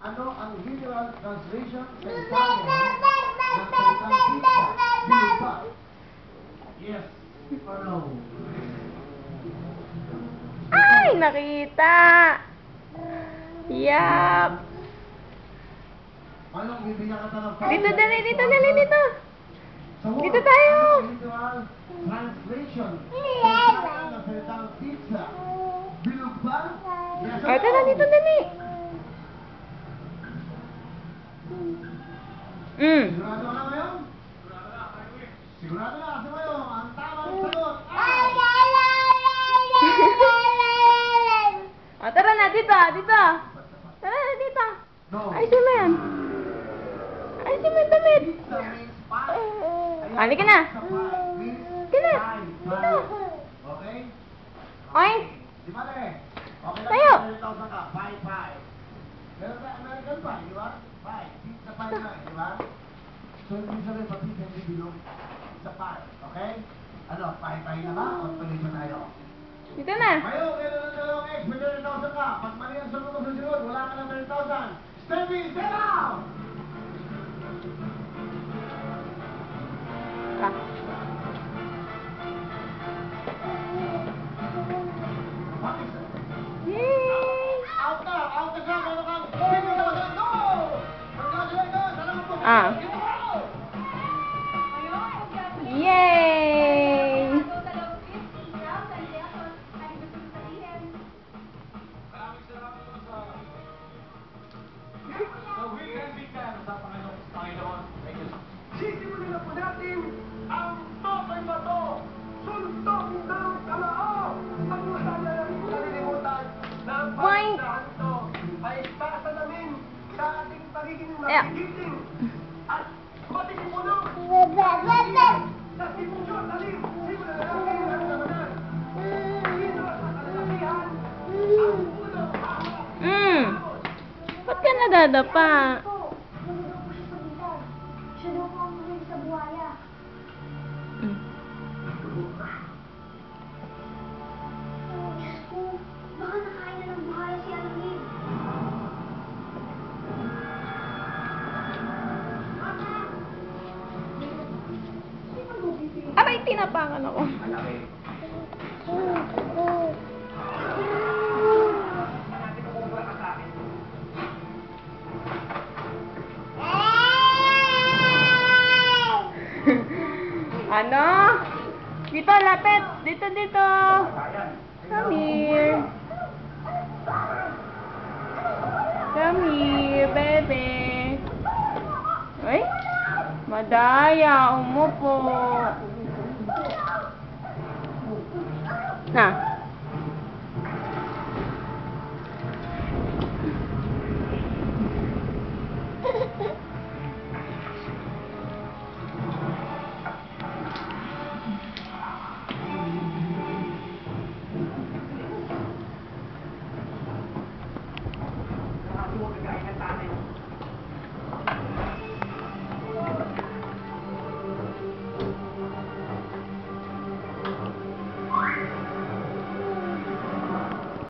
Ano ang literal translation sa Italian ng salitang pizza? Bilog ba? Yes or no? Ay, nakita! Yup! Anong bibigyan ka ng Dito, dali, dito, dali, dito! Sa word, Dito tayo! ano ang literal translation sa Italian ng salitang pizza? Bilog ba? Yes or O, tara, no? dito, dali! Sigurado ka na ngayon? Sigurado na kasi ngayon, ang tamang sagot ay... O, tara na, dito, dito! Tara na, dito! No. Ayusin mo yan! Ayusin mo yung damit! Pizza means pie. Halika na! Pizza pie means Halika na! pie. Dito! Okay? Oy! Di ba na eh? Okay lang Tayo! 30,000 ka, pie, pie. Meron tayo American pie, di ba? Pie. Pizza pie na, di ba? So, hindi sabihin pa pizza, hindi bilog. Pizza pie, okay? Ano, pie na ba? O tuloy pa tayo? Dito na! Ngayon, meron ng dalawang X, may 30,000 ka. Pag mali ang sagot mo sa sunod, wala ka ng 30,000. Stevie, get out! Ah. Yay! Out na siya, meron kang 50,000. Go! Congratulations! Salamat po. Ah. Ito! Yay! So, weekend sa Panginoon. Sisimulan na po natin ang Totoy Bato, Suntok ng Kalao. Ang masaya namin kalilimutan na ang Boing! pagkakaan ito ay pasa namin sa ating pagiging Yeah. magigiting at matitipuno. Sa sipusyon, talim, simulan na natin ang labanan. Dito sa kalalakihan, ang unang ahas. Ba't ka nadadapa? Siya daw po ang buhay sa buhaya. Oh, Diyos ko, baka nakain na ng buhaya si Alamin. Aray, tinapangan ako. Ano? Dito, lapit. Dito, dito. Come here. Come here, baby. Ay, madaya. Umupo. Na.